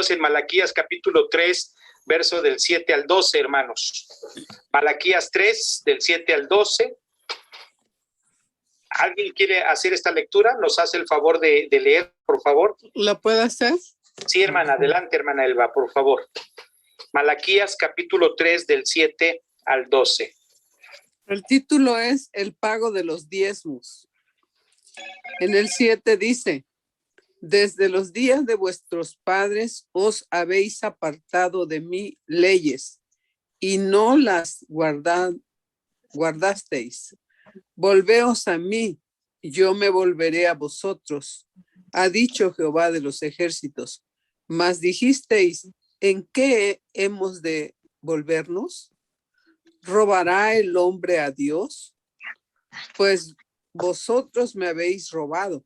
Dios en Malaquías capítulo 3, verso del 7 al 12, hermanos. Malaquías 3, del 7 al 12. ¿Alguien quiere hacer esta lectura? ¿Nos hace el favor de leer, por favor? ¿Lo puedo hacer? Sí, hermana, adelante, hermana Elba, por favor. Malaquías capítulo 3, del 7 al 12. El título es El pago de los diezmos. En el 7 dice: desde los días de vuestros padres os habéis apartado de mí leyes y no las guardasteis. Volveos a mí, yo me volveré a vosotros, ha dicho Jehová de los ejércitos. Mas dijisteis: ¿en qué hemos de volvernos? ¿Robará el hombre a Dios? Pues vosotros me habéis robado.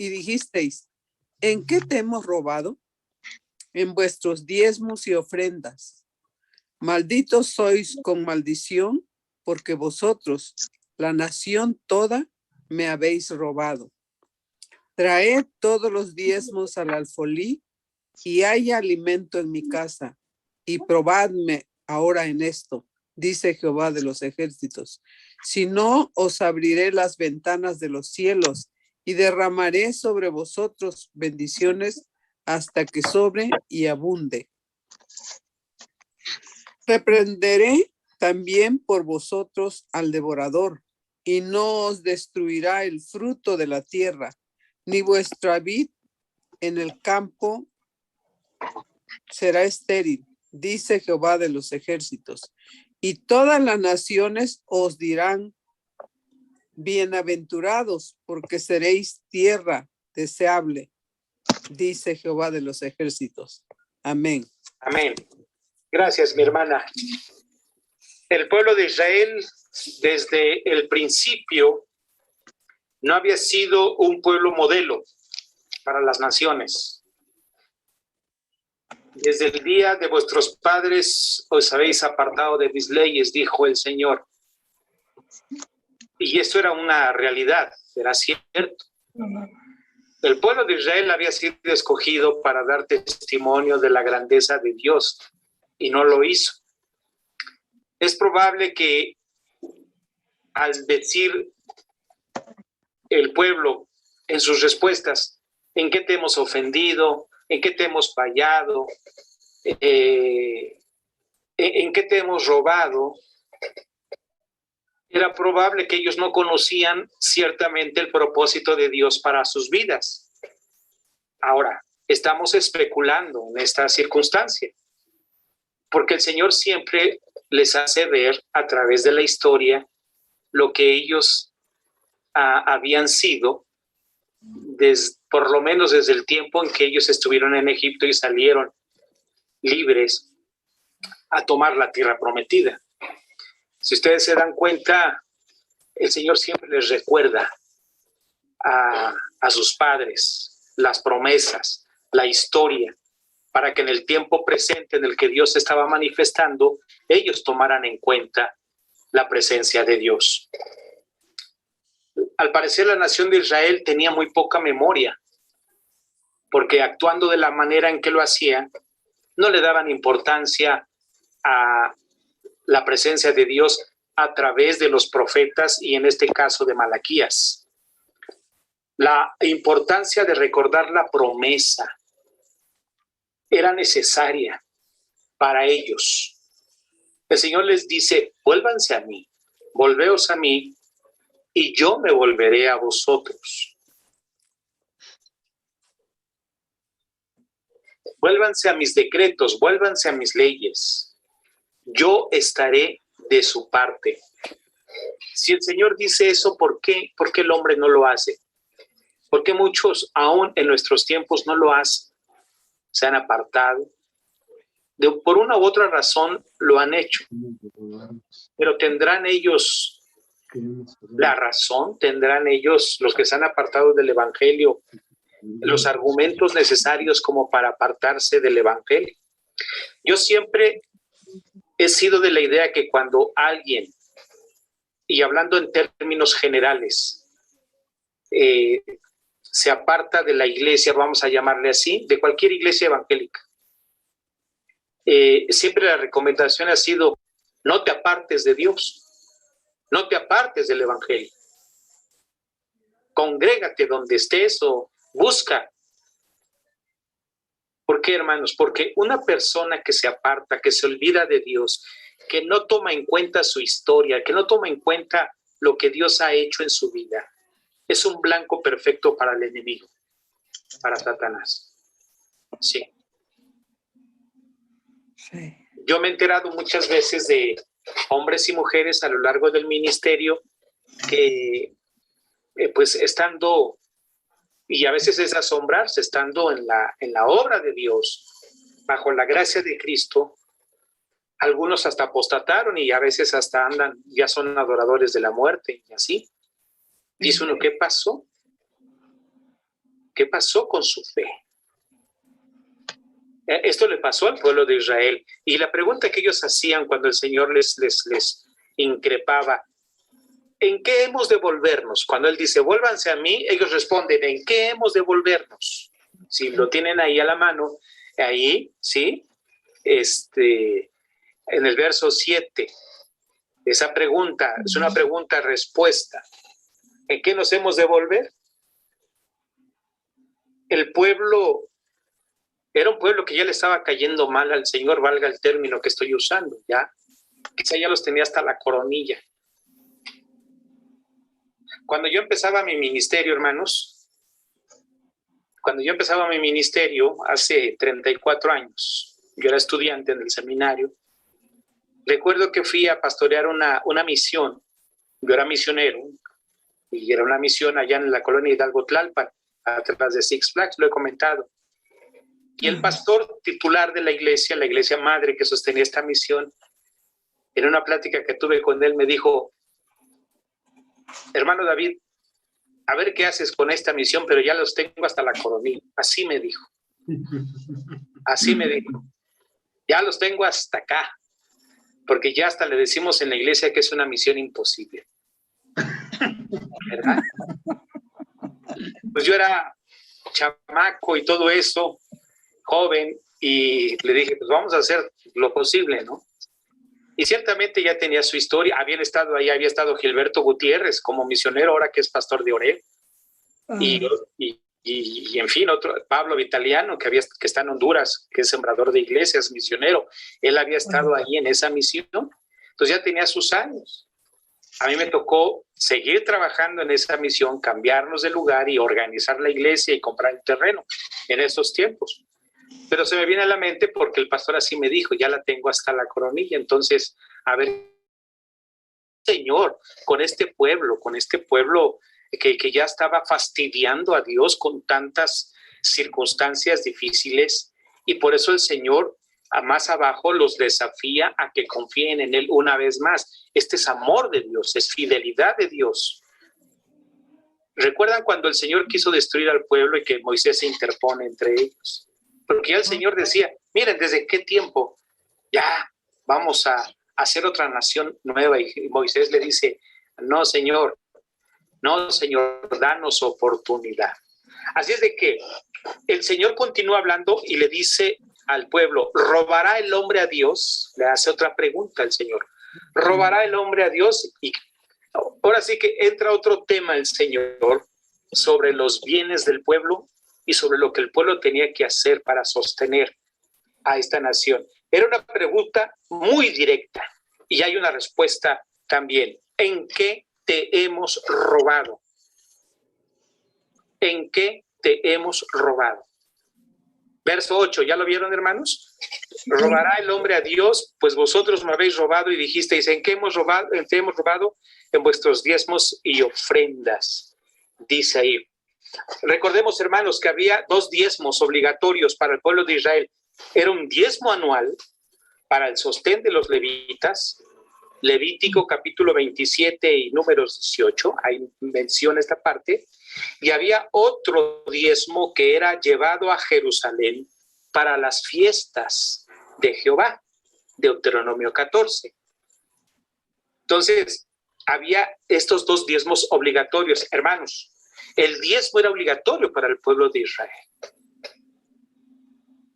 Y dijisteis: ¿en qué te hemos robado? En vuestros diezmos y ofrendas. Malditos sois con maldición, porque vosotros, la nación toda, me habéis robado. Traed todos los diezmos al alfolí, y haya alimento en mi casa, y probadme ahora en esto, dice Jehová de los ejércitos. Si no, os abriré las ventanas de los cielos, y derramaré sobre vosotros bendiciones hasta que sobre y abunde. Reprenderé también por vosotros al devorador, y no os destruirá el fruto de la tierra, ni vuestra vid en el campo será estéril, dice Jehová de los ejércitos. Y todas las naciones os dirán: bienaventurados, porque seréis tierra deseable, dice Jehová de los ejércitos. Amén. Amén. Gracias, mi hermana. El pueblo de Israel, desde el principio, no había sido un pueblo modelo para las naciones. Desde el día de vuestros padres os habéis apartado de mis leyes, dijo el Señor. Y esto era una realidad, era cierto. El pueblo de Israel había sido escogido para dar testimonio de la grandeza de Dios y no lo hizo. Es probable que al decir el pueblo en sus respuestas: ¿en qué te hemos ofendido? ¿En qué te hemos fallado? ¿En qué te hemos robado? Era probable que ellos no conocían ciertamente el propósito de Dios para sus vidas. Ahora, estamos especulando en esta circunstancia, porque el Señor siempre les hace ver a través de la historia lo que ellos habían sido, por lo menos desde el tiempo en que ellos estuvieron en Egipto y salieron libres a tomar la tierra prometida. Si ustedes se dan cuenta, el Señor siempre les recuerda a sus padres las promesas, la historia, para que en el tiempo presente en el que Dios estaba manifestando, ellos tomaran en cuenta la presencia de Dios. Al parecer, la nación de Israel tenía muy poca memoria, porque actuando de la manera en que lo hacían, no le daban importancia a la presencia de Dios a través de los profetas y en este caso de Malaquías. La importancia de recordar la promesa era necesaria para ellos. El Señor les dice: vuélvanse a mí, volveos a mí, y yo me volveré a vosotros. Vuélvanse a mis decretos, vuélvanse a mis leyes. Yo estaré de su parte. Si el Señor dice eso, ¿por qué el hombre no lo hace? ¿Por qué muchos, aún en nuestros tiempos, no lo hacen? Se han apartado. Por una u otra razón lo han hecho. Pero ¿tendrán ellos la razón? ¿Tendrán ellos, los que se han apartado del Evangelio, los argumentos necesarios como para apartarse del Evangelio? Yo siempre he sido de la idea que cuando alguien, y hablando en términos generales, se aparta de la iglesia, vamos a llamarle así, de cualquier iglesia evangélica, siempre la recomendación ha sido: no te apartes de Dios, no te apartes del evangelio. Congrégate donde estés o busca. ¿Por qué, hermanos? Porque una persona que se aparta, que se olvida de Dios, que no toma en cuenta su historia, que no toma en cuenta lo que Dios ha hecho en su vida, es un blanco perfecto para el enemigo, para Satanás. Sí. Sí. Yo me he enterado muchas veces de hombres y mujeres a lo largo del ministerio que pues estando, y a veces es asombrarse, estando en la obra de Dios, bajo la gracia de Cristo, algunos hasta apostataron y a veces hasta andan, ya son adoradores de la muerte y así. Dice uno, ¿qué pasó? ¿Qué pasó con su fe? Esto le pasó al pueblo de Israel. Y la pregunta que ellos hacían cuando el Señor les increpaba: ¿en qué hemos de volvernos? Cuando Él dice, vuélvanse a mí, ellos responden, ¿en qué hemos de volvernos? Si lo tienen ahí a la mano, ahí, ¿sí? En el verso 7, esa pregunta es una pregunta-respuesta. ¿En qué nos hemos de volver? El pueblo era un pueblo que ya le estaba cayendo mal al Señor, valga el término que estoy usando, ya. Quizá ya los tenía hasta la coronilla. Cuando yo empezaba mi ministerio, hermanos, hace 34 años, yo era estudiante en el seminario, recuerdo que fui a pastorear una misión. Yo era misionero, y era una misión allá en la colonia Hidalgo Tlalpan, atrás de Six Flags, lo he comentado. Y el pastor titular de la iglesia madre que sostenía esta misión, en una plática que tuve con él, me dijo, hermano David, a ver qué haces con esta misión, pero ya los tengo hasta la coronilla. Así me dijo. Así me dijo. Ya los tengo hasta acá, porque ya hasta le decimos en la iglesia que es una misión imposible. ¿Verdad? Pues yo era chamaco y todo eso, joven, y le dije, pues vamos a hacer lo posible, ¿no? Y ciertamente ya tenía su historia. Había estado Gilberto Gutiérrez como misionero, ahora que es pastor de Oreb. Y en fin, otro, Pablo Vitaliano, que está en Honduras, que es sembrador de iglesias, misionero. Él había estado ahí en esa misión. Entonces ya tenía sus años. A mí me tocó seguir trabajando en esa misión, cambiarnos de lugar y organizar la iglesia y comprar el terreno en esos tiempos. Pero se me viene a la mente porque el pastor así me dijo, ya la tengo hasta la coronilla. Entonces, a ver, Señor, con este pueblo que ya estaba fastidiando a Dios con tantas circunstancias difíciles, y por eso el Señor más abajo los desafía a que confíen en Él una vez más. Este es amor de Dios, es fidelidad de Dios. ¿Recuerdan cuando el Señor quiso destruir al pueblo y que Moisés se interpone entre ellos? Porque ya el Señor decía, miren, ¿desde qué tiempo? Ya vamos a hacer otra nación nueva. Y Moisés le dice, no, Señor, danos oportunidad. Así es de que el Señor continúa hablando y le dice al pueblo, ¿robará el hombre a Dios? Le hace otra pregunta al Señor. ¿Robará el hombre a Dios? Y ahora sí que entra otro tema el Señor sobre los bienes del pueblo y sobre lo que el pueblo tenía que hacer para sostener a esta nación. Era una pregunta muy directa y hay una respuesta también. ¿En qué te hemos robado? ¿En qué te hemos robado? Verso 8, ¿ya lo vieron, hermanos? ¿Robará el hombre a Dios? Pues vosotros me habéis robado y dijisteis, ¿en qué hemos robado? ¿En qué hemos robado? En vuestros diezmos y ofrendas, dice ahí. Recordemos, hermanos, que había 2 diezmos obligatorios para el pueblo de Israel. Era un diezmo anual para el sostén de los levitas, Levítico capítulo 27 y números 18, ahí menciona esta parte, y había otro diezmo que era llevado a Jerusalén para las fiestas de Jehová, Deuteronomio 14. Entonces, había estos 2 diezmos obligatorios, hermanos. El diezmo era obligatorio para el pueblo de Israel.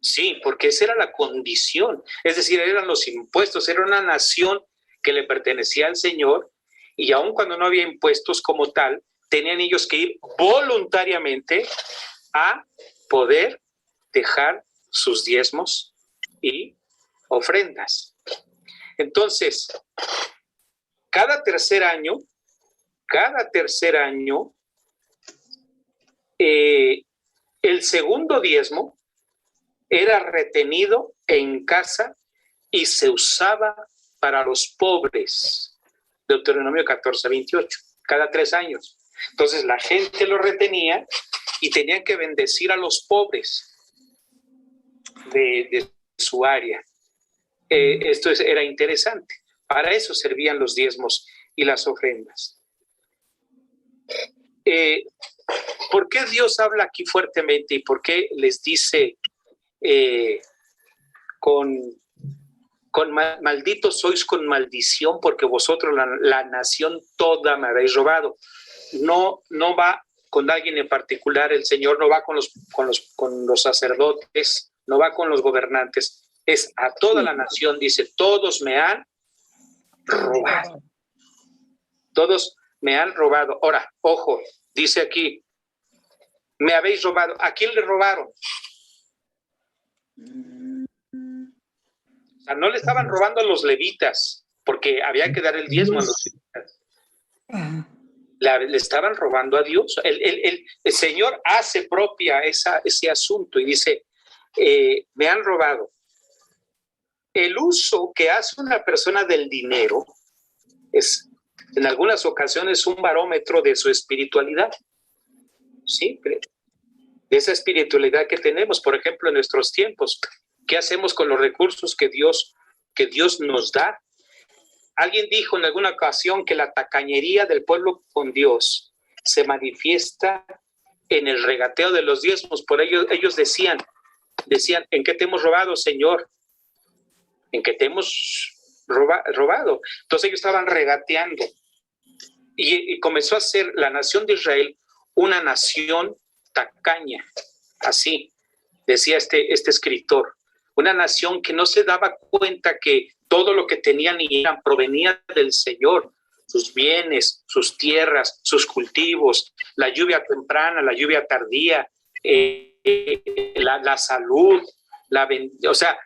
Sí, porque esa era la condición. Es decir, eran los impuestos, era una nación que le pertenecía al Señor, y aun cuando no había impuestos como tal, tenían ellos que ir voluntariamente a poder dejar sus diezmos y ofrendas. Entonces, cada tercer año, el segundo diezmo era retenido en casa y se usaba para los pobres. Deuteronomio 14:28, cada 3 años. Entonces la gente lo retenía y tenían que bendecir a los pobres de su área. Esto era interesante. Para eso servían los diezmos y las ofrendas. ¿Por qué Dios habla aquí fuertemente y por qué les dice malditos sois con maldición, porque vosotros la nación toda me habéis robado? No va con alguien en particular, el Señor no va con los sacerdotes, no va con los gobernantes, es a toda la nación, dice, todos me han robado. Todos me han robado. Ahora, ojo, dice aquí, me habéis robado. ¿A quién le robaron? O sea, no le estaban robando a los levitas, porque había que dar el diezmo a los levitas. Le estaban robando a Dios. El Señor hace propia ese asunto y dice, me han robado. El uso que hace una persona del dinero es, en algunas ocasiones, un barómetro de su espiritualidad. Sí, de esa espiritualidad que tenemos, por ejemplo, en nuestros tiempos. ¿Qué hacemos con los recursos que Dios nos da? Alguien dijo en alguna ocasión que la tacañería del pueblo con Dios se manifiesta en el regateo de los diezmos. Por ello ellos decían, ¿en qué te hemos robado, Señor? ¿En qué te hemos robado? Entonces ellos estaban regateando. Y comenzó a ser la nación de Israel una nación tacaña. Así decía este escritor. Una nación que no se daba cuenta que todo lo que tenían y eran provenía del Señor, sus bienes, sus tierras, sus cultivos, la lluvia temprana, la lluvia tardía, la salud, o sea,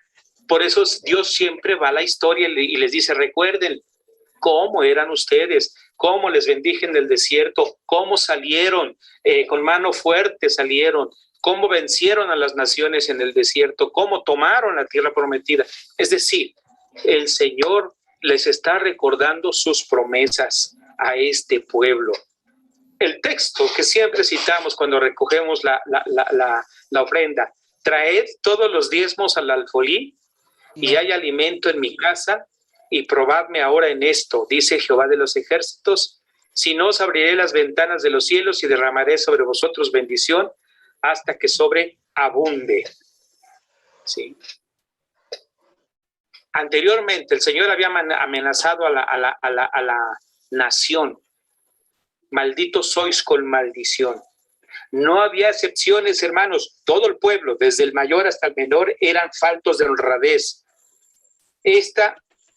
por eso Dios siempre va a la historia y les dice, recuerden cómo eran ustedes, cómo les bendije en el desierto, cómo salieron, con mano fuerte salieron, cómo vencieron a las naciones en el desierto, cómo tomaron la tierra prometida. Es decir, el Señor les está recordando sus promesas a este pueblo. El texto que siempre citamos cuando recogemos la ofrenda, traed todos los diezmos al alfolí y hay alimento en mi casa, y probadme ahora en esto, dice Jehová de los ejércitos, si no os abriré las ventanas de los cielos y derramaré sobre vosotros bendición hasta que sobreabunde. ¿Sí? Anteriormente el Señor había amenazado a la nación. Malditos sois con maldición. No había excepciones, hermanos. Todo el pueblo, desde el mayor hasta el menor, eran faltos de honradez.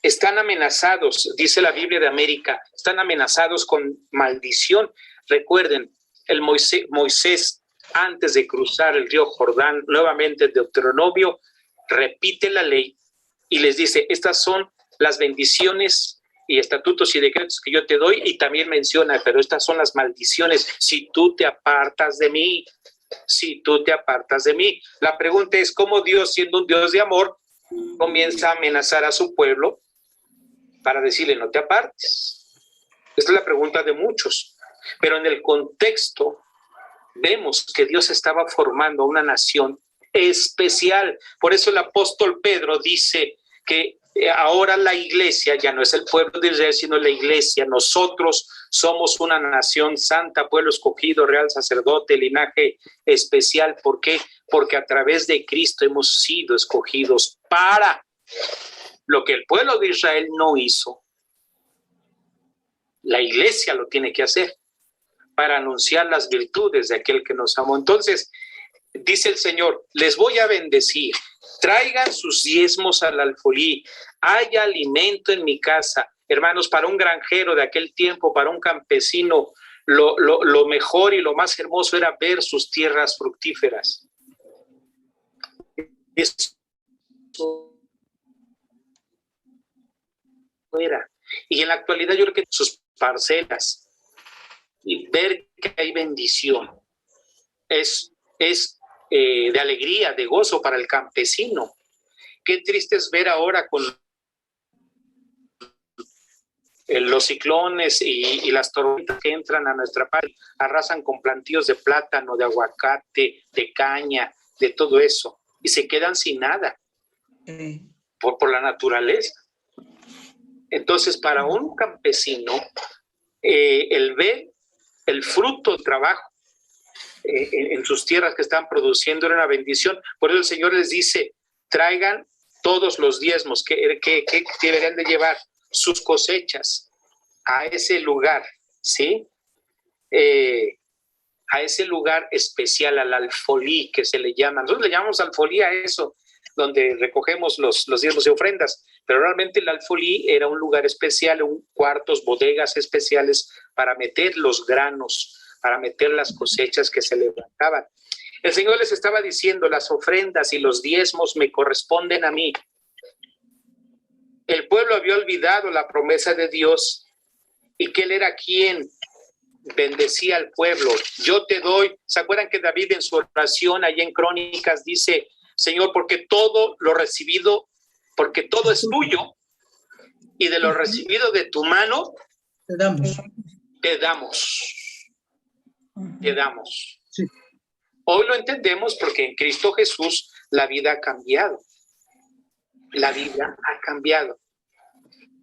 Están amenazados, dice la Biblia de América, están amenazados con maldición. Recuerden, el Moisés, antes de cruzar el río Jordán, nuevamente en Deuteronomio, repite la ley y les dice, estas son las bendiciones y estatutos y decretos que yo te doy, y también menciona, pero estas son las maldiciones si tú te apartas de mí, si tú te apartas de mí. La pregunta es, ¿cómo Dios, siendo un Dios de amor, comienza a amenazar a su pueblo para decirle no te apartes? Esta es la pregunta de muchos, pero en el contexto vemos que Dios estaba formando una nación especial. Por eso el apóstol Pedro dice que ahora la iglesia ya no es el pueblo de Israel, sino la iglesia. Nosotros somos una nación santa, pueblo escogido, real sacerdote, linaje especial. ¿Por qué? Porque a través de Cristo hemos sido escogidos para lo que el pueblo de Israel no hizo. La iglesia lo tiene que hacer para anunciar las virtudes de aquel que nos amó. Entonces, dice el Señor, les voy a bendecir, traigan sus diezmos al alfolí, haya alimento en mi casa. Hermanos, para un granjero de aquel tiempo, para un campesino, lo mejor y lo más hermoso era ver sus tierras fructíferas. Eso era. Y en la actualidad yo creo que sus parcelas y ver que hay bendición es de alegría, de gozo para el campesino. Qué triste es ver ahora con los ciclones y las tormentas que entran a nuestra patria, arrasan con plantíos de plátano, de aguacate, de caña, de todo eso, y se quedan sin nada por la naturaleza. Entonces, para un campesino, el ver el fruto del trabajo en sus tierras que están produciendo era una bendición. Por eso el Señor les dice, traigan todos los diezmos que deberían de llevar sus cosechas a ese lugar, ¿sí? A ese lugar especial, al alfolí que se le llama. Nosotros le llamamos alfolí a eso, donde recogemos los diezmos y ofrendas, pero realmente el alfolí era un lugar especial, cuartos, bodegas especiales para meter los granos, para meter las cosechas que se levantaban. El Señor les estaba diciendo, las ofrendas y los diezmos me corresponden a mí. El pueblo había olvidado la promesa de Dios y que Él era quien bendecía al pueblo. Yo te doy. ¿Se acuerdan que David en su oración allá en Crónicas dice, Señor, porque todo lo recibido, porque todo es tuyo y de lo recibido de tu mano, te damos. Sí. Hoy lo entendemos porque en Cristo Jesús la vida ha cambiado. La vida ha cambiado.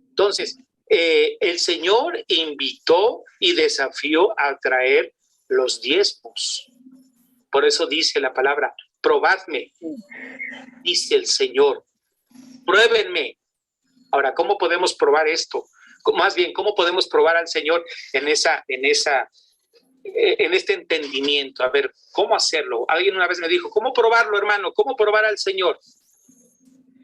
Entonces, el Señor invitó y desafió a traer los diezmos. Por eso dice la palabra, probadme, dice el Señor, pruébenme. Ahora, ¿cómo podemos probar esto? Más bien, ¿cómo podemos probar al Señor en este entendimiento? A ver, ¿cómo hacerlo? Alguien una vez me dijo, ¿cómo probarlo, hermano? ¿Cómo probar al Señor?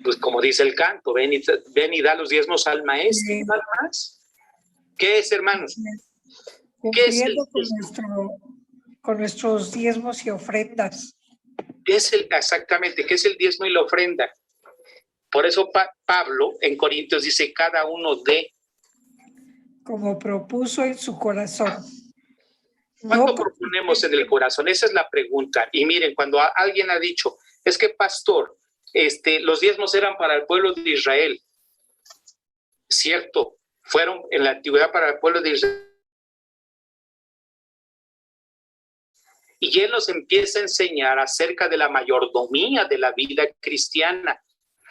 Pues como dice el canto, ven y da los diezmos al maestro, sí. Nada más. ¿Qué es, hermanos? Cumpliendo con nuestros diezmos y ofrendas. Exactamente, ¿qué es el diezmo y la ofrenda? Por eso Pablo en Corintios dice, cada uno de... Como propuso en su corazón. ¿Cuándo proponemos en el corazón? Esa es la pregunta. Y miren, cuando alguien ha dicho, es que pastor, los diezmos eran para el pueblo de Israel. Cierto, fueron en la antigüedad para el pueblo de Israel. Y él nos empieza a enseñar acerca de la mayordomía de la vida cristiana.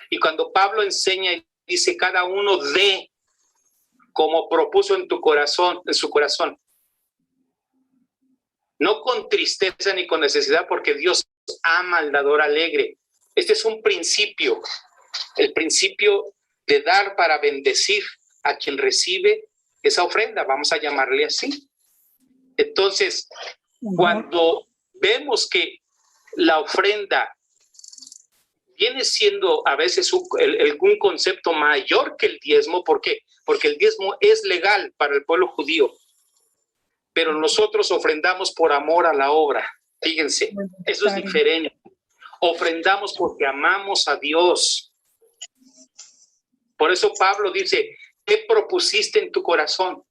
Y cuando Pablo enseña y dice, cada uno de, como propuso en su corazón, no con tristeza ni con necesidad, porque Dios ama al dador alegre. Este es un principio, el principio de dar para bendecir a quien recibe esa ofrenda, vamos a llamarle así. Entonces, cuando vemos que la ofrenda viene siendo a veces un concepto mayor que el diezmo, ¿por qué? Porque el diezmo es legal para el pueblo judío, pero nosotros ofrendamos por amor a la obra. Fíjense, eso es diferente. Ofrendamos porque amamos a Dios. Por eso Pablo dice, ¿qué propusiste en tu corazón?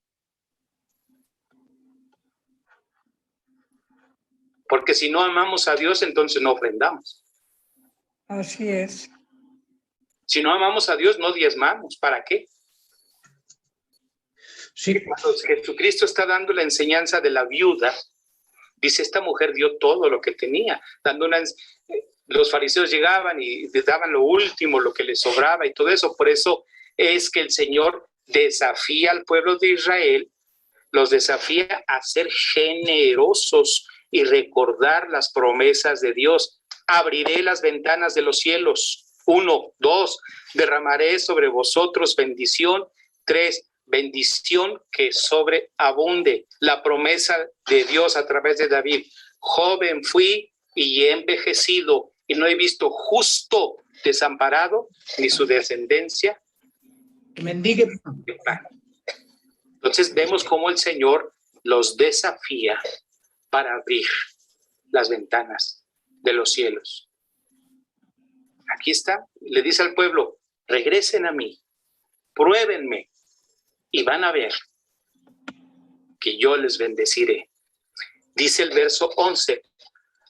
Porque si no amamos a Dios, entonces no ofrendamos. Así es. Si no amamos a Dios, no diezmamos. ¿Para qué? Sí. Cuando Jesucristo está dando la enseñanza de la viuda, dice, esta mujer dio todo lo que tenía, los fariseos llegaban y les daban lo último, lo que les sobraba y todo eso. Por eso es que el Señor desafía al pueblo de Israel, los desafía a ser generosos y recordar las promesas de Dios. Abriré las ventanas de los cielos. 1, 2, derramaré sobre vosotros bendición. 3, bendición que sobreabunde. La promesa de Dios a través de David: joven fui y he envejecido y no he visto justo desamparado ni su descendencia Que mendigue. de pan. Entonces vemos cómo el Señor los desafía para abrir las ventanas de los cielos. Aquí está, le dice al pueblo: regresen a mí, pruébenme y van a ver que yo les bendeciré. Dice el verso 11: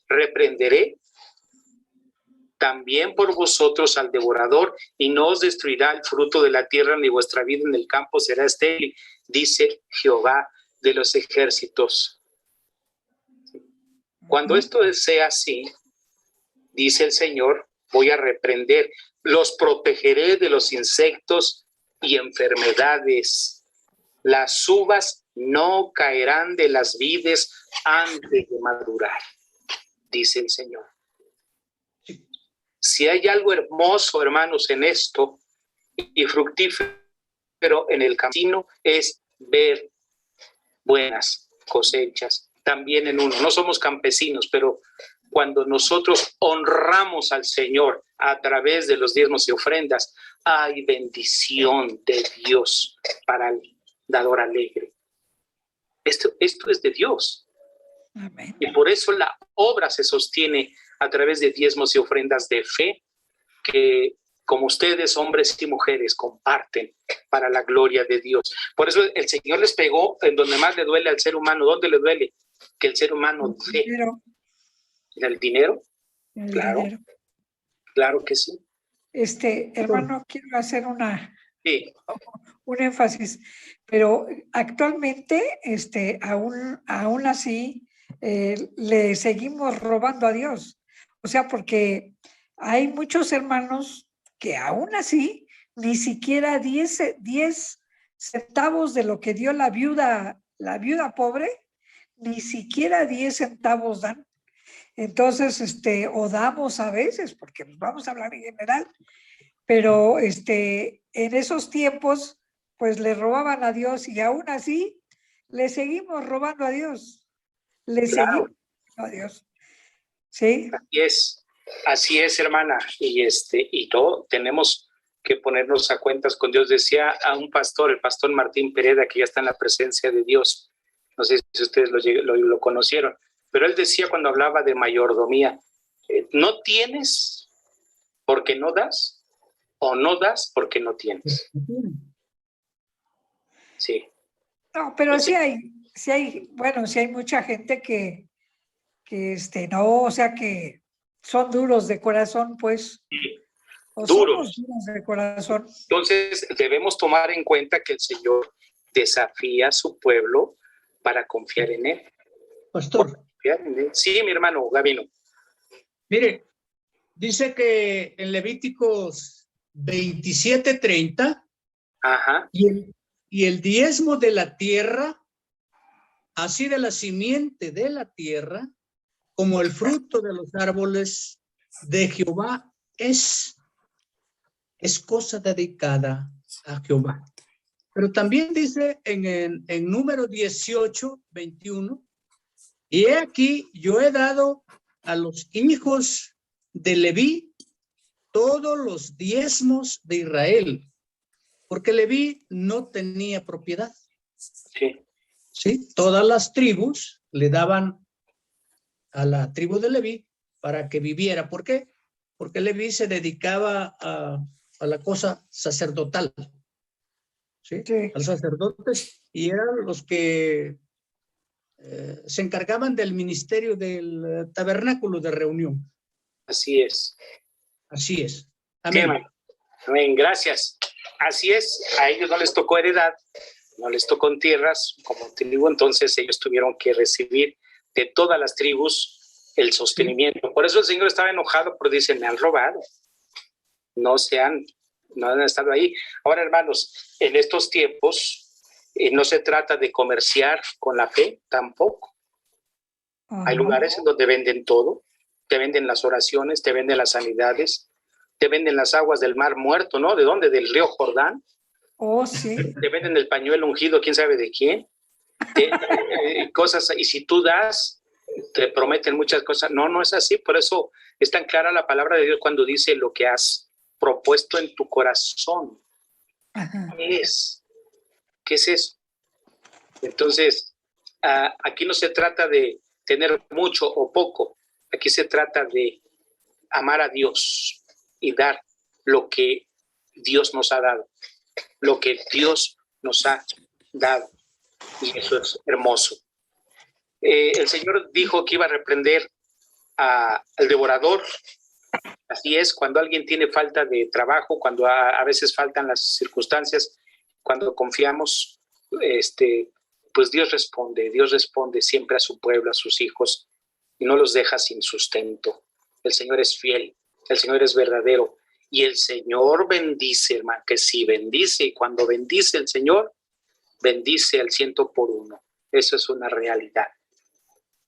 reprenderé también por vosotros al devorador, y no os destruirá el fruto de la tierra, ni vuestra vida en el campo será estéril, dice Jehová de los ejércitos. Cuando esto sea así, dice el Señor, voy a reprender, los protegeré de los insectos y enfermedades. Las uvas no caerán de las vides antes de madurar, dice el Señor. Si hay algo hermoso, hermanos, en esto y fructífero en el camino, es ver buenas cosechas también en uno. No somos campesinos, pero cuando nosotros honramos al Señor a través de los diezmos y ofrendas, hay bendición de Dios para el dador alegre. Esto es de Dios. Amén. Y por eso la obra se sostiene a través de diezmos y ofrendas de fe que, como ustedes, hombres y mujeres, comparten para la gloria de Dios. Por eso el Señor les pegó en donde más le duele al ser humano. ¿Dónde le duele? Que el ser humano dé. ¿En el dinero? Claro, Dinero. claro que sí. Hermano, quiero hacer Sí, un énfasis, pero actualmente, aún así, le seguimos robando a Dios. O sea, porque hay muchos hermanos que aún así ni siquiera 10 centavos de lo que dio la viuda pobre, ni siquiera 10 centavos dan. Entonces, o damos a veces, porque vamos a hablar en general, pero en esos tiempos, pues le robaban a Dios y aún así le seguimos robando a Dios. Le claro. seguimos robando a Dios. ¿Sí? Así es, hermana. Y todo tenemos que ponernos a cuentas con Dios. Decía a un pastor, el pastor Martín Pereda, que ya está en la presencia de Dios. No sé si ustedes lo conocieron, pero él decía cuando hablaba de mayordomía: no tienes porque no das, o no das porque no tienes. Sí. No, pero sí hay mucha gente que no, o sea, que son duros de corazón, pues. O Duros. somos duros de corazón. Entonces debemos tomar en cuenta que el Señor desafía a su pueblo para confiar en él. Pastor. Confiar en él. Sí, mi hermano Gabino. Mire, dice que en Levíticos 27:30, Ajá. y el diezmo de la tierra, así de la simiente de la tierra, como el fruto de los árboles de Jehová es cosa dedicada a Jehová. Pero también dice en número 18:21, y he aquí yo he dado a los hijos de Leví todos los diezmos de Israel, porque Leví no tenía propiedad. Sí. ¿Sí? Todas las tribus le daban a la tribu de Leví para que viviera. ¿Por qué? Porque Leví se dedicaba a la cosa sacerdotal. ¿Sí? Sí. A los sacerdotes, y eran los que se encargaban del ministerio del tabernáculo de reunión. Así es. Así es. Amén. Sí, amén. Gracias. Así es. A ellos no les tocó heredad, no les tocó en tierras como tribu, entonces ellos tuvieron que recibir de todas las tribus el sostenimiento. Por eso el Señor estaba enojado, porque dice: me han robado. No han estado ahí. Ahora, hermanos, en estos tiempos no se trata de comerciar con la fe, tampoco. Hay lugares en donde venden todo. Te venden las oraciones, te venden las sanidades, te venden las aguas del mar muerto, ¿no? ¿De dónde? Del río Jordán. Oh, sí. Te venden el pañuelo ungido, quién sabe de quién. Cosas, y si tú das, te prometen muchas cosas. No, no es así. Por eso es tan clara la palabra de Dios cuando dice lo que has propuesto en tu corazón. Ajá. ¿Qué es? ¿Qué es eso? Entonces, aquí no se trata de tener mucho o poco. Aquí se trata de amar a Dios y dar lo que Dios nos ha dado. Lo que Dios nos ha dado. Y eso es hermoso. El Señor dijo que iba a reprender al devorador. Así es, cuando alguien tiene falta de trabajo, cuando a veces faltan las circunstancias, cuando confiamos, pues Dios responde siempre a su pueblo, a sus hijos, y no los deja sin sustento. El Señor es fiel, el Señor es verdadero, y el Señor bendice, hermano, que sí bendice, y cuando bendice el Señor, bendice al 100%. Eso es una realidad.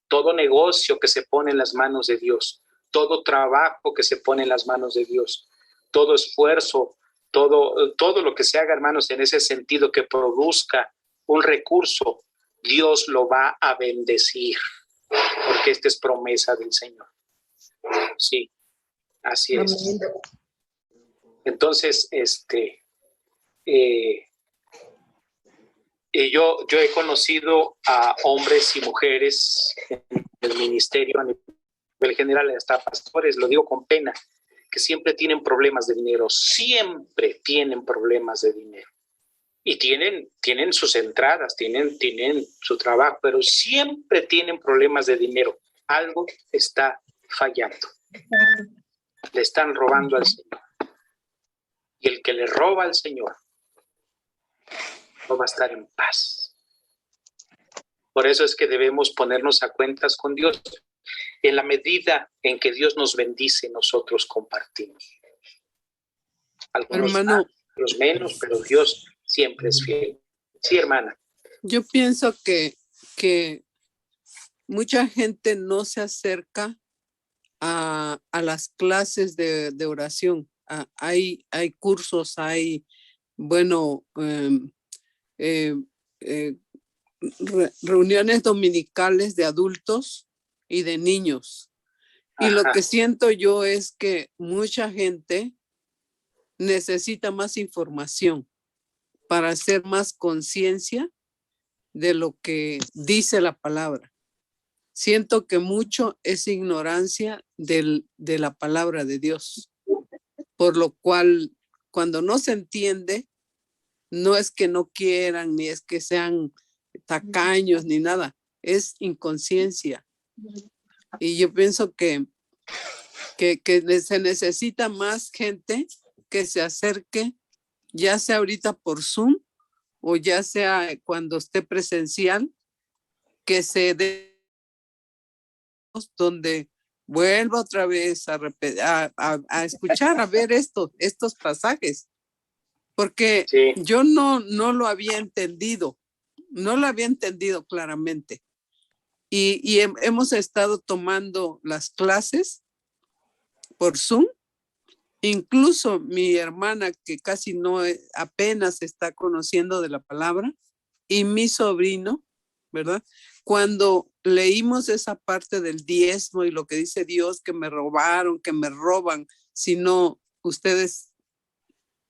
Todo negocio que se pone en las manos de Dios, todo trabajo que se pone en las manos de Dios, todo esfuerzo, todo lo que se haga, hermanos, en ese sentido que produzca un recurso, Dios lo va a bendecir, porque esta es promesa del Señor. Sí, así es. Entonces, yo he conocido a hombres y mujeres en el ministerio a nivel general, hasta pastores, lo digo con pena, que siempre tienen problemas de dinero, siempre tienen problemas de dinero. Y tienen sus entradas, tienen su trabajo, pero siempre tienen problemas de dinero. Algo está fallando. Le están robando al Señor. Y el que le roba al Señor no va a estar en paz. Por eso es que debemos ponernos a cuentas con Dios. En la medida en que Dios nos bendice, nosotros compartimos. Algunos Hermano, más, otros menos, pero Dios siempre es fiel. Sí, hermana. yo pienso que mucha gente no se acerca a las clases de oración. Hay cursos, hay, bueno, reuniones dominicales de adultos y de niños. Y lo que siento yo es que mucha gente necesita más información para hacer más conciencia de lo que dice la palabra. Siento que mucho es ignorancia de la palabra de Dios, por lo cual cuando no se entiende, no es que no quieran, ni es que sean tacaños, ni nada, es inconsciencia. Y yo pienso que se necesita más gente que se acerque, ya sea ahorita por Zoom o ya sea cuando esté presencial, que se dé donde vuelva otra vez a escuchar, a ver estos pasajes, porque sí, yo no lo había entendido, claramente. Y hemos estado tomando las clases por Zoom. Incluso mi hermana, que casi apenas está conociendo de la palabra, y mi sobrino, ¿verdad? Cuando leímos esa parte del diezmo y lo que dice Dios, que me robaron, que me roban, si no ustedes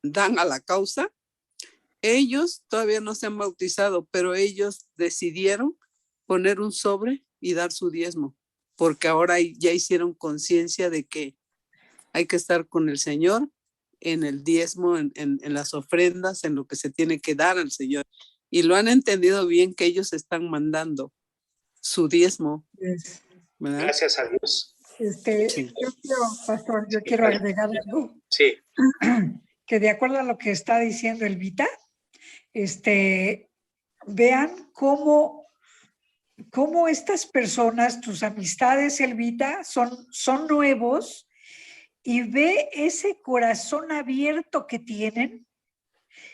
dan a la causa, ellos todavía no se han bautizado, pero ellos decidieron poner un sobre y dar su diezmo, porque ahora ya hicieron conciencia de que hay que estar con el Señor en el diezmo, en las ofrendas, en lo que se tiene que dar al Señor. Y lo han entendido bien, que ellos están mandando su diezmo. ¿Verdad? Gracias a Dios. Sí. Pastor, yo quiero agregar algo. Sí. Que de acuerdo a lo que está diciendo Elvita, vean cómo estas personas, tus amistades, Elvita, son nuevos, y ve ese corazón abierto que tienen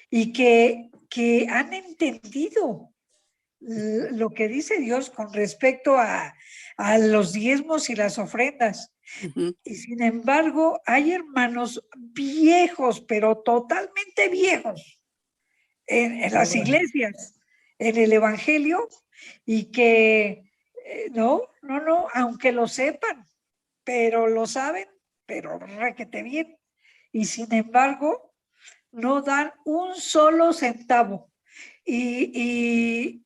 y que han entendido lo que dice Dios con respecto a los diezmos y las ofrendas. Uh-huh. Y sin embargo, hay hermanos viejos, pero totalmente viejos, en las iglesias, en el evangelio, y que no, aunque lo sepan, pero lo saben, pero requete bien, y sin embargo no dan un solo centavo, y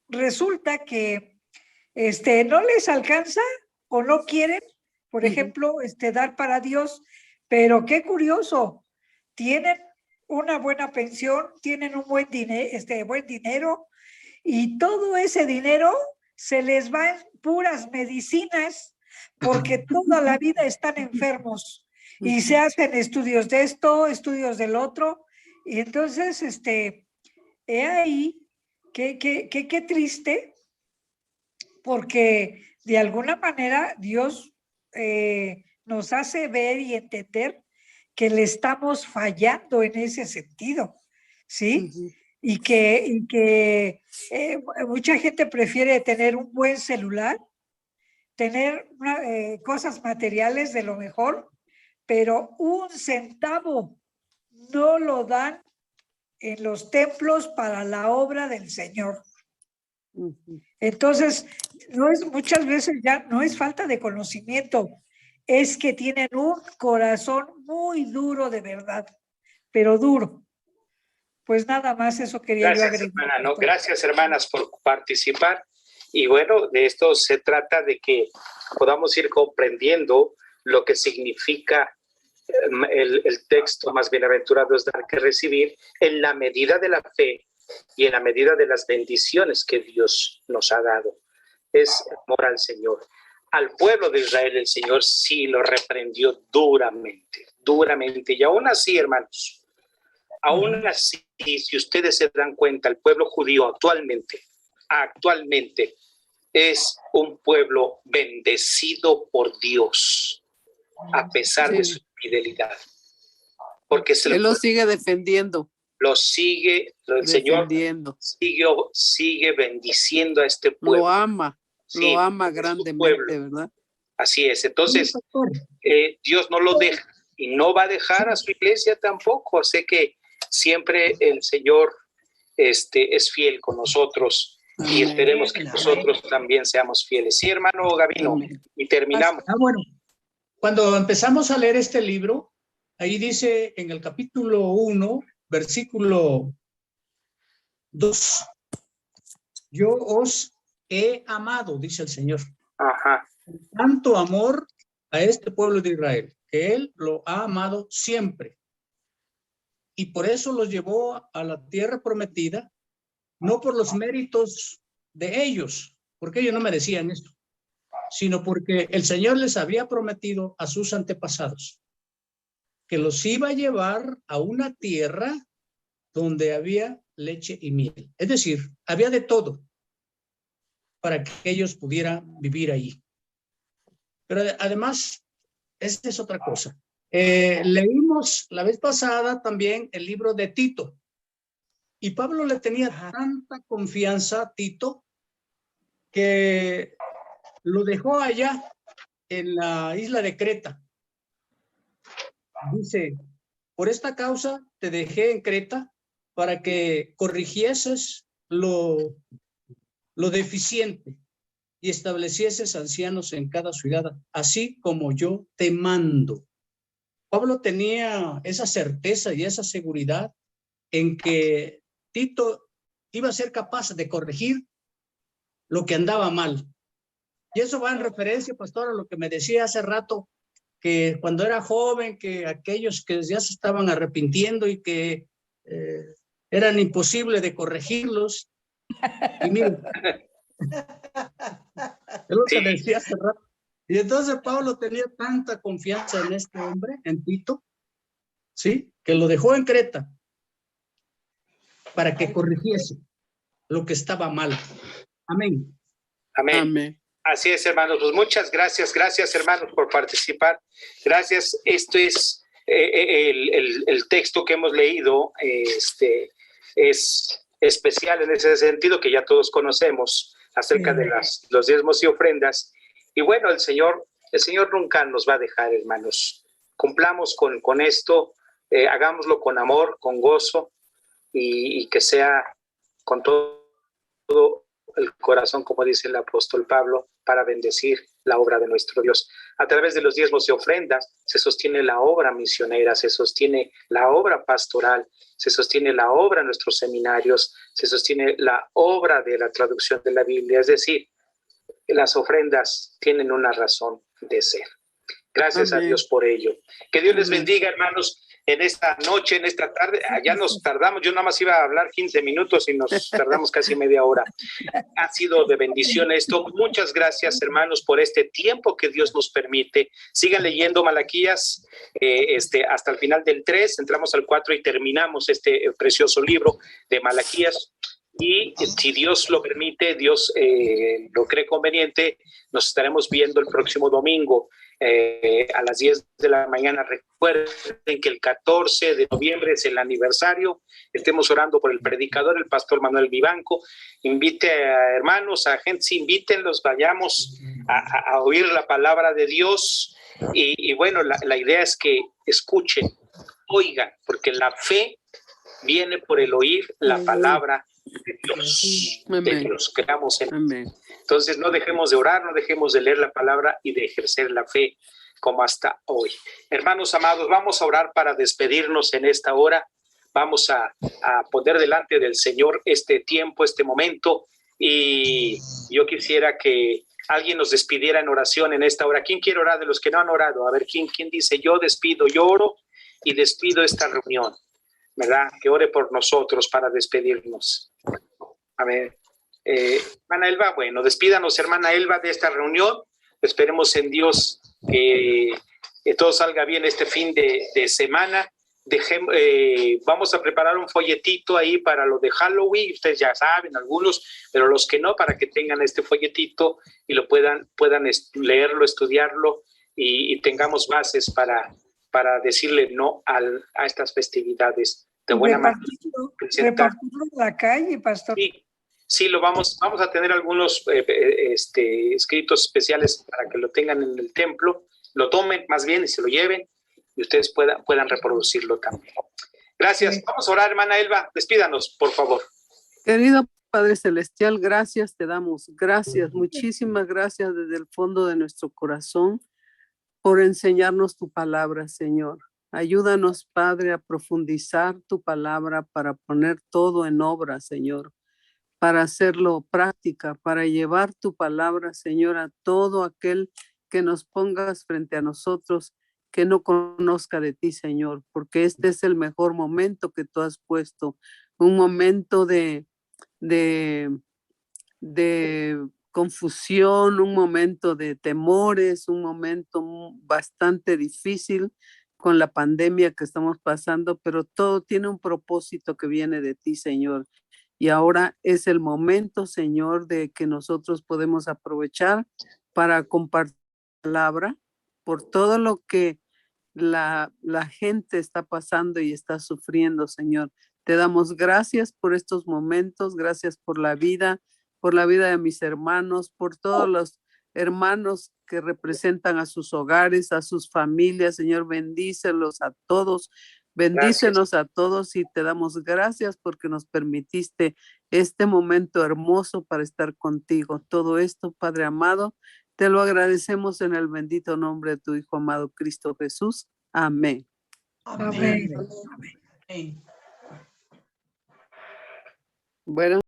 resulta que no les alcanza o no quieren, por ejemplo, dar para Dios, pero qué curioso, tienen una buena pensión, tienen un buen dinero, y todo ese dinero se les va en puras medicinas, porque toda la vida están enfermos y se hacen estudios de esto, estudios del otro, y entonces, he ahí qué triste, porque de alguna manera Dios nos hace ver y entender que le estamos fallando en ese sentido, ¿sí? Y que mucha gente prefiere tener un buen celular, tener cosas materiales de lo mejor, pero un centavo no lo dan en los templos para la obra del Señor. Entonces, muchas veces ya no es falta de conocimiento, es que tienen un corazón muy duro de verdad, pero duro. Pues nada más eso quería yo agregar. Hermana, ¿no? Gracias, hermanas, por participar. Y bueno, de esto se trata, de que podamos ir comprendiendo lo que significa el texto, más bienaventurado es dar que recibir, en la medida de la fe y en la medida de las bendiciones que Dios nos ha dado. Es amor al Señor. Al pueblo de Israel el Señor sí lo reprendió duramente, duramente. Y aún así, hermanos, aún así, si ustedes se dan cuenta, el pueblo judío actualmente es un pueblo bendecido por Dios, a pesar de su fidelidad. Porque Él lo sigue defendiendo. Lo sigue, el Señor sigue bendiciendo a este pueblo. Lo ama grandemente, ¿verdad? Así es. Entonces, Dios no lo deja y no va a dejar a su iglesia tampoco. Sé que siempre el Señor es fiel con nosotros. Amén. Y esperemos que nosotros también seamos fieles. Sí, hermano Gavino, y terminamos. Bueno, cuando empezamos a leer este libro, ahí dice en el capítulo 1, versículo 2, yo os he amado, dice el Señor. Ajá. Tanto amor a este pueblo de Israel, que Él lo ha amado siempre. Y por eso los llevó a la tierra prometida, no por los méritos de ellos, porque ellos no merecían esto, sino porque el Señor les había prometido a sus antepasados que los iba a llevar a una tierra donde había leche y miel. Es decir, había de todo para que ellos pudieran vivir allí. Pero además, esta es otra cosa. Leímos la vez pasada también el libro de Tito. Y Pablo le tenía tanta confianza a Tito que lo dejó allá en la isla de Creta. Dice, por esta causa te dejé en Creta para que corrigieses lo deficiente y establecieses ancianos en cada ciudad, así como yo te mando. Pablo tenía esa certeza y esa seguridad en que Tito iba a ser capaz de corregir lo que andaba mal. Y eso va en referencia, pastor, a lo que me decía hace rato, que cuando era joven, que aquellos que ya se estaban arrepintiendo y que eran imposibles de corregirlos. Y miren, es lo que decía hace rato. Y entonces Pablo tenía tanta confianza en este hombre, en Tito, ¿sí? Que lo dejó en Creta para que corrigiese lo que estaba mal. Amén. Amén. Amén. Así es, hermanos. Pues muchas gracias, hermanos, por participar. Gracias. Esto es el texto que hemos leído. Es especial en ese sentido, que ya todos conocemos acerca de los diezmos y ofrendas. Y bueno, el Señor nunca nos va a dejar, hermanos. Cumplamos con esto, hagámoslo con amor, con gozo, y que sea con todo el corazón, como dice el apóstol Pablo, para bendecir la obra de nuestro Dios. A través de los diezmos y ofrendas se sostiene la obra misionera, se sostiene la obra pastoral, se sostiene la obra en nuestros seminarios, se sostiene la obra de la traducción de la Biblia. Es decir, las ofrendas tienen una razón de ser. Gracias Amén. a Dios por ello. Que Dios les Amén. bendiga, hermanos, en esta noche, en esta tarde. Ya nos tardamos, yo nada más iba a hablar 15 minutos y nos tardamos casi media hora. Ha sido de bendición esto. Muchas gracias, hermanos, por este tiempo que Dios nos permite. Sigan leyendo Malaquías hasta el final del 3, entramos al 4 y terminamos este precioso libro de Malaquías. Y si Dios lo permite, Dios lo cree conveniente, nos estaremos viendo el próximo domingo a las 10 de la mañana. Recuerden que el 14 de noviembre es el aniversario. Estemos orando por el predicador, el pastor Manuel Vivanco. Invite a hermanos, a gente, invítenlos, vayamos a oír la palabra de Dios. Y bueno, la idea es que escuchen, oigan, porque la fe viene por el oír la palabra de Dios. De Dios, creamos en Amén. Entonces no dejemos de orar, no dejemos de leer la palabra y de ejercer la fe como hasta hoy. Hermanos amados, vamos a orar para despedirnos en esta hora. Vamos a poner delante del Señor este tiempo, este momento, y yo quisiera que alguien nos despidiera en oración en esta hora. ¿Quién quiere orar de los que no han orado? A ver, ¿quién dice yo despido, yo oro y despido esta reunión? ¿Verdad? Que ore por nosotros para despedirnos. A ver, hermana Elba, bueno, despídanos, hermana Elba, de esta reunión. Esperemos en Dios que todo salga bien este fin de semana. Vamos a preparar un folletito ahí para lo de Halloween. Ustedes ya saben, algunos, pero los que no, para que tengan este folletito y lo puedan leerlo, estudiarlo y tengamos bases para decirle no a estas festividades de buena manera. Repartirlo en la calle, pastor. Sí, lo vamos a tener algunos escritos especiales para que lo tengan en el templo, lo tomen más bien y se lo lleven y ustedes puedan reproducirlo también. Gracias. Sí. Vamos a orar, hermana Elba. Despídanos, por favor. Querido Padre Celestial, gracias te damos. Gracias, muchísimas gracias desde el fondo de nuestro corazón por enseñarnos tu palabra, Señor. Ayúdanos, Padre, a profundizar tu palabra para poner todo en obra, Señor, para hacerlo práctica, para llevar tu palabra, Señor, a todo aquel que nos pongas frente a nosotros que no conozca de ti, Señor, porque este es el mejor momento que tú has puesto, un momento de confusión, un momento de temores, un momento bastante difícil con la pandemia que estamos pasando, pero todo tiene un propósito que viene de ti, Señor. Y ahora es el momento, Señor, de que nosotros podemos aprovechar para compartir la palabra por todo lo que la gente está pasando y está sufriendo, Señor. Te damos gracias por estos momentos, gracias por la vida de mis hermanos, por todos los hermanos que representan a sus hogares, a sus familias. Señor, bendícelos a todos. Bendícenos a todos y te damos gracias porque nos permitiste este momento hermoso para estar contigo. Todo esto, Padre amado, te lo agradecemos en el bendito nombre de tu Hijo amado Cristo Jesús. Amén. Amén. Bueno.